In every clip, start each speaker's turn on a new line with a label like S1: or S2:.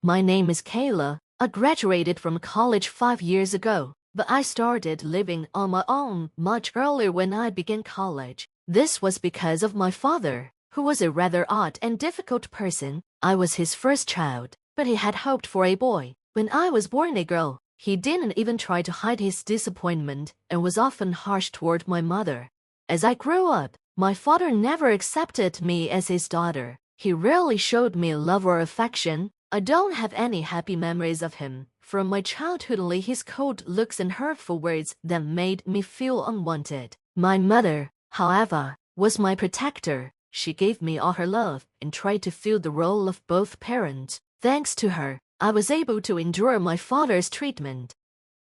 S1: My name is Kayla. I graduated from college 5 years ago, but I started living on my own much earlier when I began college. This was because of my father, who was a rather odd and difficult person. I was his first child, but he had hoped for a boy. When I was born a girl, he didn't even try to hide his disappointment and was often harsh toward my mother. As I grew up, my father never accepted me as his daughter. He rarely showed me love or affection. I don't have any happy memories of him. From my childhood, only his cold looks and hurtful words that made me feel unwanted. My mother, however, was my protector. She gave me all her love and tried to fill the role of both parents. Thanks to her, I was able to endure my father's treatment.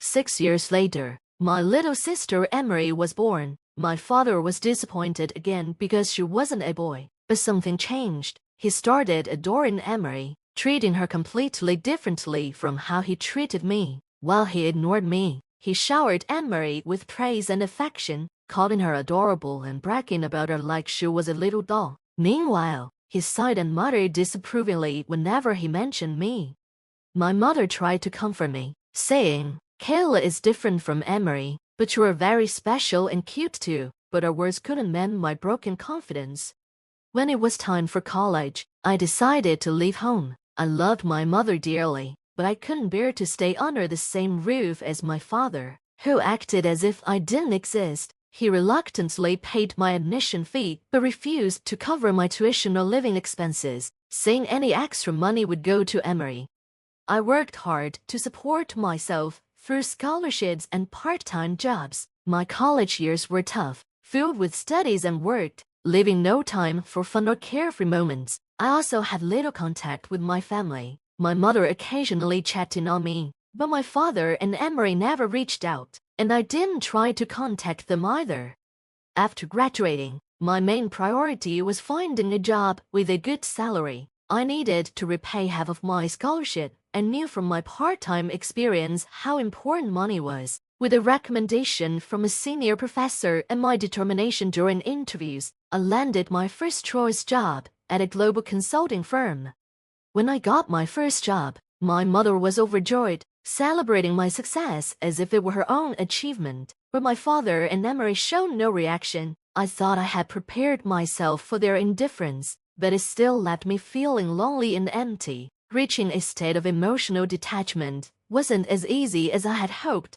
S1: 6 years later, my little sister Emery was born. My father was disappointed again because she wasn't a boy, but something changed. He started adoring Emery, treating her completely differently from how he treated me. While he ignored me, he showered Emery with praise and affection, calling her adorable and bragging about her like she was a little doll. Meanwhile, he sighed and muttered disapprovingly whenever he mentioned me. My mother tried to comfort me, saying, "Kayla is different from Emery, but you are very special and cute too." But her words couldn't mend my broken confidence. When it was time for college, I decided to leave home. I loved my mother dearly, but I couldn't bear to stay under the same roof as my father, who acted as if I didn't exist. He reluctantly paid my admission fee but refused to cover my tuition or living expenses, saying any extra money would go to Emery. I worked hard to support myself through scholarships and part-time jobs. My college years were tough, filled with studies and work, leaving no time for fun or carefree moments. I also had little contact with my family. My mother occasionally checked in on me, but my father and Emery never reached out, and I didn't try to contact them either. After graduating, my main priority was finding a job with a good salary. I needed to repay half of my scholarship and knew from my part-time experience how important money was. With a recommendation from a senior professor and my determination during interviews, I landed my first choice job at a global consulting firm. When I got my first job, my mother was overjoyed, celebrating my success as if it were her own achievement. But my father and Emery showed no reaction. I thought I had prepared myself for their indifference, but it still left me feeling lonely and empty. Reaching a state of emotional detachment wasn't as easy as I had hoped.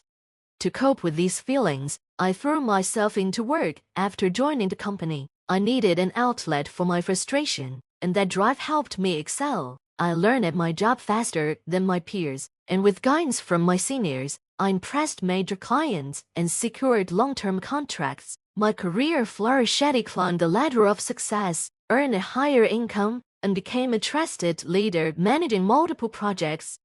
S1: To cope with these feelings, I threw myself into work. After joining the company, I needed an outlet for my frustration, and that drive helped me excel. I learned at my job faster than my peers, and with guidance from my seniors, I impressed major clients and secured long-term contracts. My career flourished. I climbed the ladder of success, earned a higher income, and became a trusted leader managing multiple projects.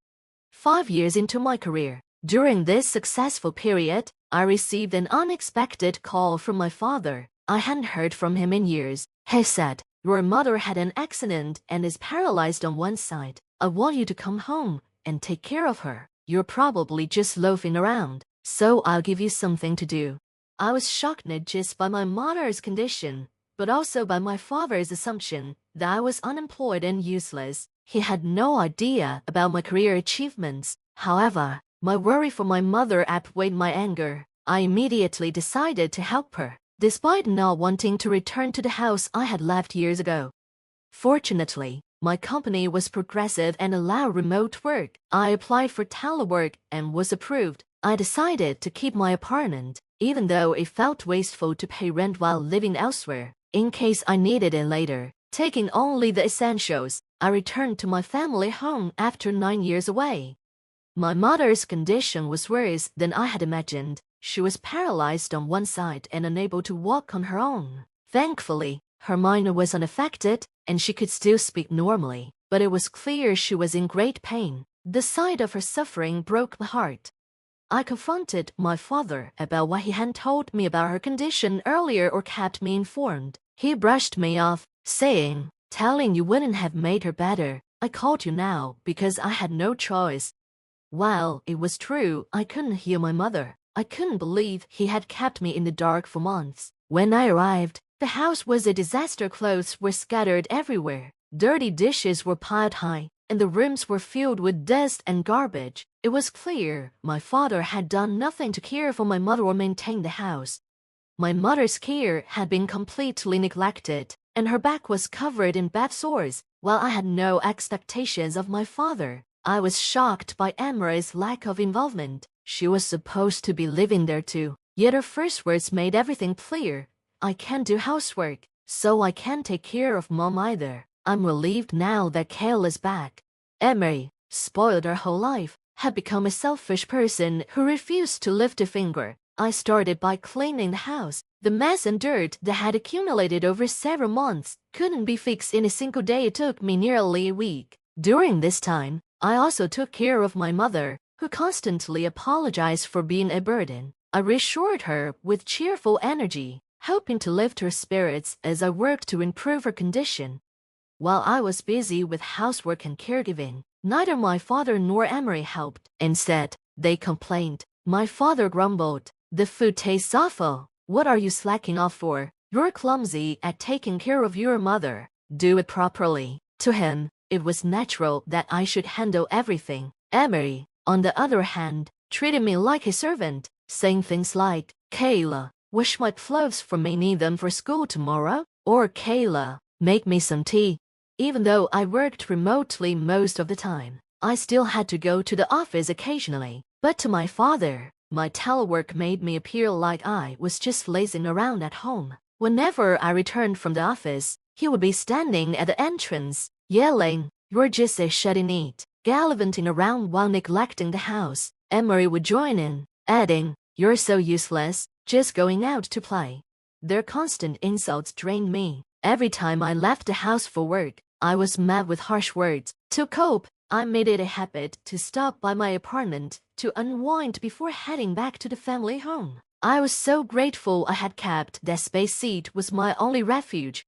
S1: 5 years into my career, during this successful period, I received an unexpected call from my father. I hadn't heard from him in years. He said, "Your mother had an accident and is paralyzed on one side. I want you to come home and take care of her. You're probably just loafing around, so I'll give you something to do." I was shocked not just by my mother's condition, but also by my father's assumption that I was unemployed and useless. He had no idea about my career achievements. However, my worry for my mother outweighed my anger. I immediately decided to help her, despite not wanting to return to the house I had left years ago. Fortunately, my company was progressive and allowed remote work. I applied for telework and was approved. I decided to keep my apartment, even though it felt wasteful to pay rent while living elsewhere, in case I needed it later. Taking only the essentials, I returned to my family home after 9 years away. My mother's condition was worse than I had imagined. She was paralyzed on one side and unable to walk on her own. Thankfully, her mind was unaffected, and she could still speak normally, but it was clear she was in great pain. The sight of her suffering broke my heart. I confronted my father about why he hadn't told me about her condition earlier or kept me informed. He brushed me off, saying, "Telling you wouldn't have made her better. I called you now because I had no choice." While it was true I couldn't heal my mother, I couldn't believe he had kept me in the dark for months. When I arrived, the house was a disaster. Clothes were scattered everywhere. Dirty dishes were piled high. and the rooms were filled with dust and garbage. It was clear my father had done nothing to care for my mother or maintain the house. My mother's care had been completely neglected, and her back was covered in bad sores, while I had no expectations of my father. I was shocked by Emery's lack of involvement. She was supposed to be living there too, yet her first words made everything clear. I can't do housework, so I can't take care of Mom either. I'm relieved now that Kayla's back. Emery, spoiled her whole life, had become a selfish person who refused to lift a finger. I started by cleaning the house. The mess and dirt that had accumulated over several months couldn't be fixed in a single day. It took me nearly a week. During this time, I also took care of my mother, who constantly apologized for being a burden. I reassured her with cheerful energy, hoping to lift her spirits as I worked to improve her condition. While I was busy with housework and caregiving, neither my father nor Emery helped. Instead, they complained. My father grumbled, "The food tastes awful. What are you slacking off for? You're clumsy at taking care of your mother. Do it properly." To him, it was natural that I should handle everything. Emery, on the other hand, treated me like a servant, saying things like, "Kayla, wash my clothes for me, need them for school tomorrow," or "Kayla, make me some tea." Even though I worked remotely most of the time, I still had to go to the office occasionally. But to my father, my telework made me appear like I was just lazing around at home. Whenever I returned from the office, he would be standing at the entrance, yelling, "You're just a shut-in-it," gallivanting around while neglecting the house. Emery would join in, adding, "You're so useless, just going out to play." Their constant insults drained me. Every time I left the house for work, I was met with harsh words. To cope, I made it a habit to stop by my apartment to unwind before heading back to the family home. I was so grateful I had kept that space seat was my only refuge.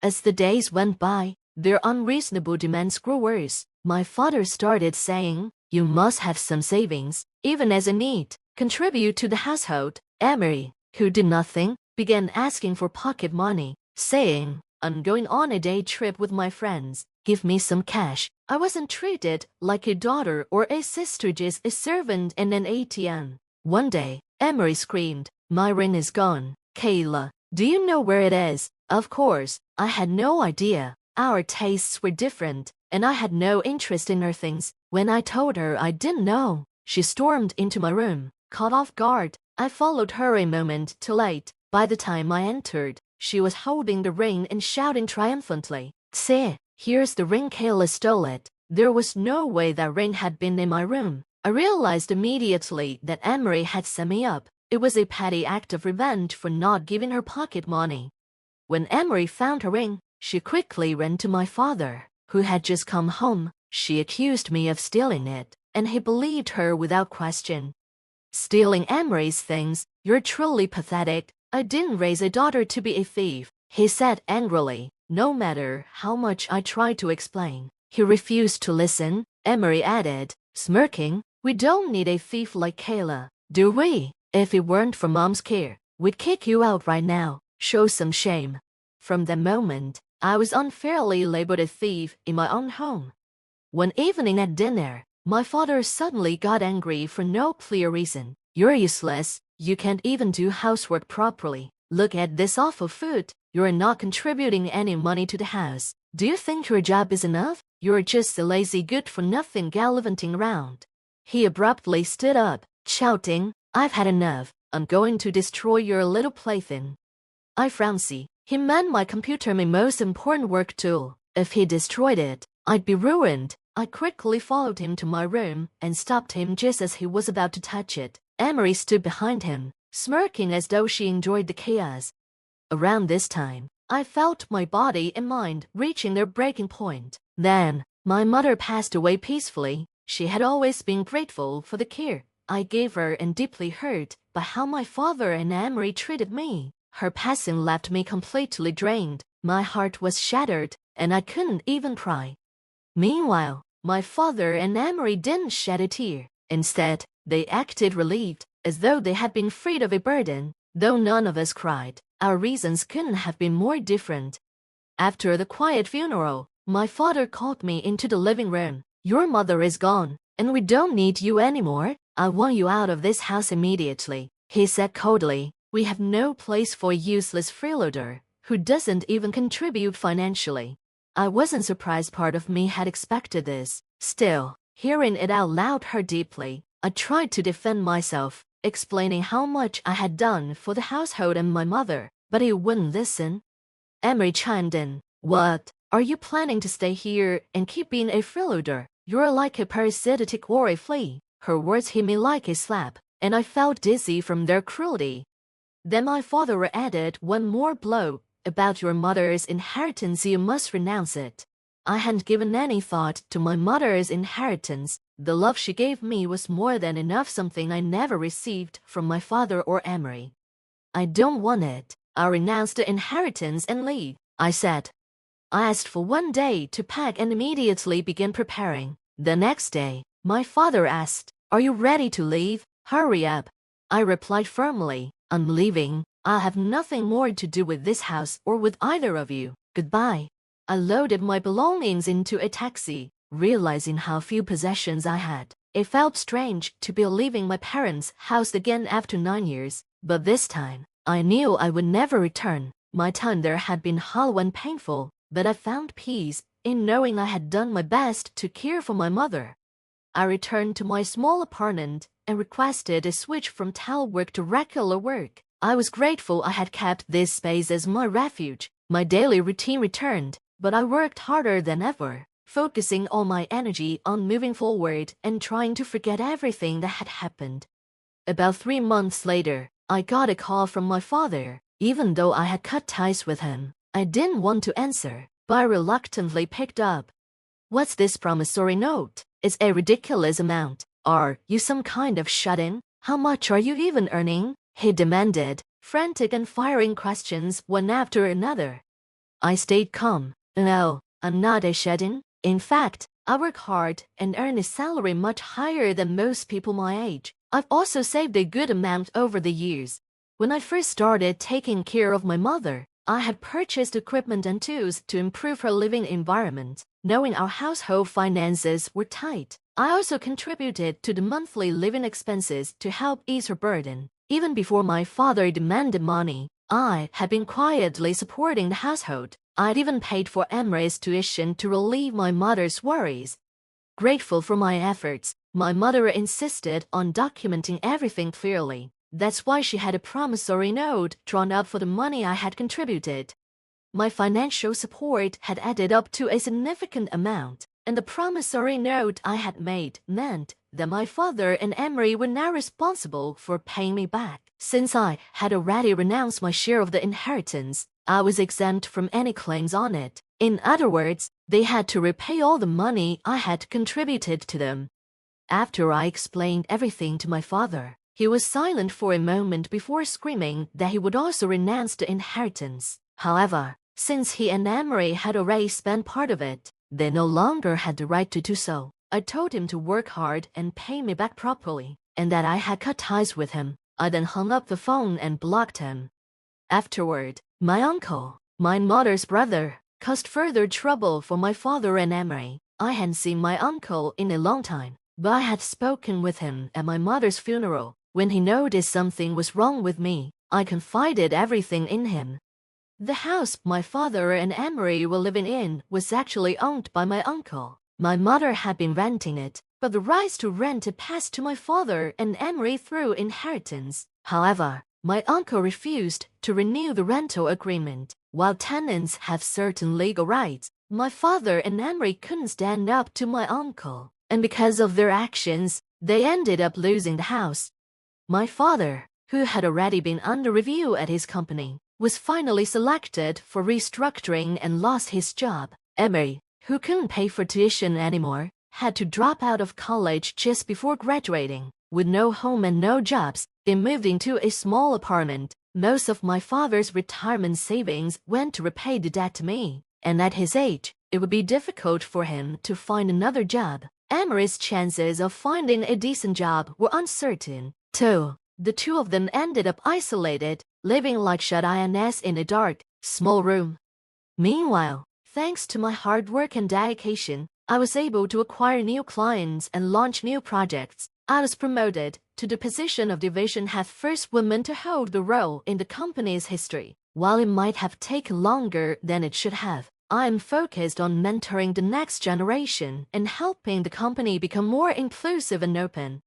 S1: As the days went by, their unreasonable demands grew worse. My father started saying, "You must have some savings, even as a need. Contribute to the household." Emery, who did nothing, began asking for pocket money, saying, "I'm going on a day trip with my friends. Give me some cash." I wasn't treated like a daughter or a sister, just a servant and an ATM. One day, Emery screamed, "My ring is gone. Kayla, do you know where it is?" Of course, I had no idea. Our tastes were different, and I had no interest in her things. When I told her I didn't know, she stormed into my room. Caught off guard, I followed her a moment too late. By the time I entered, she was holding the ring and shouting triumphantly, "See, here's the ring. Kayla stole it." There was no way that ring had been in my room. I realized immediately that Emery had set me up. It was a petty act of revenge for not giving her pocket money. When Emery found her ring, she quickly ran to my father, who had just come home. She accused me of stealing it, and he believed her without question. "Stealing Emery's things? You're truly pathetic. I didn't raise a daughter to be a thief," he said angrily. No matter how much I tried to explain, he refused to listen. Emery added, smirking, "We don't need a thief like Kayla, do we? If it weren't for Mom's care, we'd kick you out right now. Show some shame." From that moment, I was unfairly labeled a thief in my own home. One evening at dinner, my father suddenly got angry for no clear reason. "You're useless. You can't even do housework properly. Look at this awful food. You're not contributing any money to the house. Do you think your job is enough? You're just a lazy good-for-nothing gallivanting around." He abruptly stood up, shouting, "I've had enough. I'm going to destroy your little plaything." I frowned. He meant my computer, my most important work tool. If he destroyed it, I'd be ruined. I quickly followed him to my room and stopped him just as he was about to touch it. Emery stood behind him, smirking as though she enjoyed the chaos. Around this time, I felt my body and mind reaching their breaking point. Then, my mother passed away peacefully. She had always been grateful for the care I gave her and deeply hurt by how my father and Emery treated me. Her passing left me completely drained. My heart was shattered, and I couldn't even cry. Meanwhile, my father and Emery didn't shed a tear. Instead, they acted relieved, as though they had been freed of a burden. Though none of us cried, our reasons couldn't have been more different. After the quiet funeral, My father called me into the living room. "Your mother is gone, and we don't need you anymore. I want you out of this house immediately," he said coldly. "We have no place for a useless freeloader who doesn't even contribute financially." I wasn't surprised. Part of me had expected this. Still, hearing it out loud hurt deeply. I tried to defend myself, explaining how much I had done for the household and my mother, but he wouldn't listen. Emery chimed in. "What? Are you planning to stay here and keep being a freeloader? You're like a parasitic or a flea." Her words hit me like a slap, and I felt dizzy from their cruelty. Then my father added one more blow. "About your mother's inheritance, you must renounce it." I hadn't given any thought to my mother's inheritance. The love she gave me was more than enough, something I never received from my father or Emery. "I don't want it. I'll renounce the inheritance and leave," I said. I asked for one day to pack and immediately began preparing. The next day, my father asked, "Are you ready to leave? Hurry up." I replied firmly, "I'm leaving. I'll have nothing more to do with this house or with either of you. Goodbye." I loaded my belongings into a taxi, realizing how few possessions I had. It felt strange to be leaving my parents' house again after 9 years, but this time, I knew I would never return. My time there had been hollow and painful, but I found peace in knowing I had done my best to care for my mother. I returned to my small apartment and requested a switch from telework to regular work. I was grateful I had kept this space as my refuge. My daily routine returned, but I worked harder than ever, focusing all my energy on moving forward and trying to forget everything that had happened. About 3 months later, I got a call from my father. Even though I had cut ties with him, I didn't want to answer, but I reluctantly picked up. "What's this promissory note? It's a ridiculous amount. Are you some kind of shut-in? How much are you even earning?" he demanded, frantic and firing questions one after another. I stayed calm. "No, I'm not a shut-in. In fact, I work hard and earn a salary much higher than most people my age. I've also saved a good amount over the years. When I first started taking care of my mother, I had purchased equipment and tools to improve her living environment. Knowing our household finances were tight, I also contributed to the monthly living expenses to help ease her burden. Even before my father demanded money, I had been quietly supporting the household. I'd even paid for Emery's tuition to relieve my mother's worries. Grateful for my efforts, my mother insisted on documenting everything clearly. That's why she had a promissory note drawn up for the money I had contributed. My financial support had added up to a significant amount, and the promissory note I had made meant that my father and Emery were now responsible for paying me back. Since I had already renounced my share of the inheritance, I was exempt from any claims on it. In other words, they had to repay all the money I had contributed to them. After I explained everything to my father, he was silent for a moment before screaming that he would also renounce the inheritance. However, since he and Emery had already spent part of it, they no longer had the right to do so. I told him to work hard and pay me back properly, and that I had cut ties with him. I then hung up the phone and blocked him. Afterward, my uncle, my mother's brother, caused further trouble for my father and Emery. I hadn't seen my uncle in a long time, but I had spoken with him at my mother's funeral. When he noticed something was wrong with me, I confided everything in him. The house my father and Emery were living in was actually owned by my uncle. My mother had been renting it, but the rights to rent had passed to my father and Emery through inheritance. However, my uncle refused to renew the rental agreement. While tenants have certain legal rights, my father and Emery couldn't stand up to my uncle, and because of their actions, they ended up losing the house. My father, who had already been under review at his company, was finally selected for restructuring and lost his job. Emery, who couldn't pay for tuition anymore, had to drop out of college just before graduating. With no home and no jobs, they moved into a small apartment. Most of my father's retirement savings went to repay the debt to me, and at his age, it would be difficult for him to find another job. Emery's chances of finding a decent job were uncertain, too. The two of them ended up isolated, living like shut-ins in a dark, small room. Meanwhile, Thanks to my hard work and dedication, I was able to acquire new clients and launch new projects. I was promoted to the position of division head, first woman to hold the role in the company's history. While it might have taken longer than it should have, I am focused on mentoring the next generation and helping the company become more inclusive and open.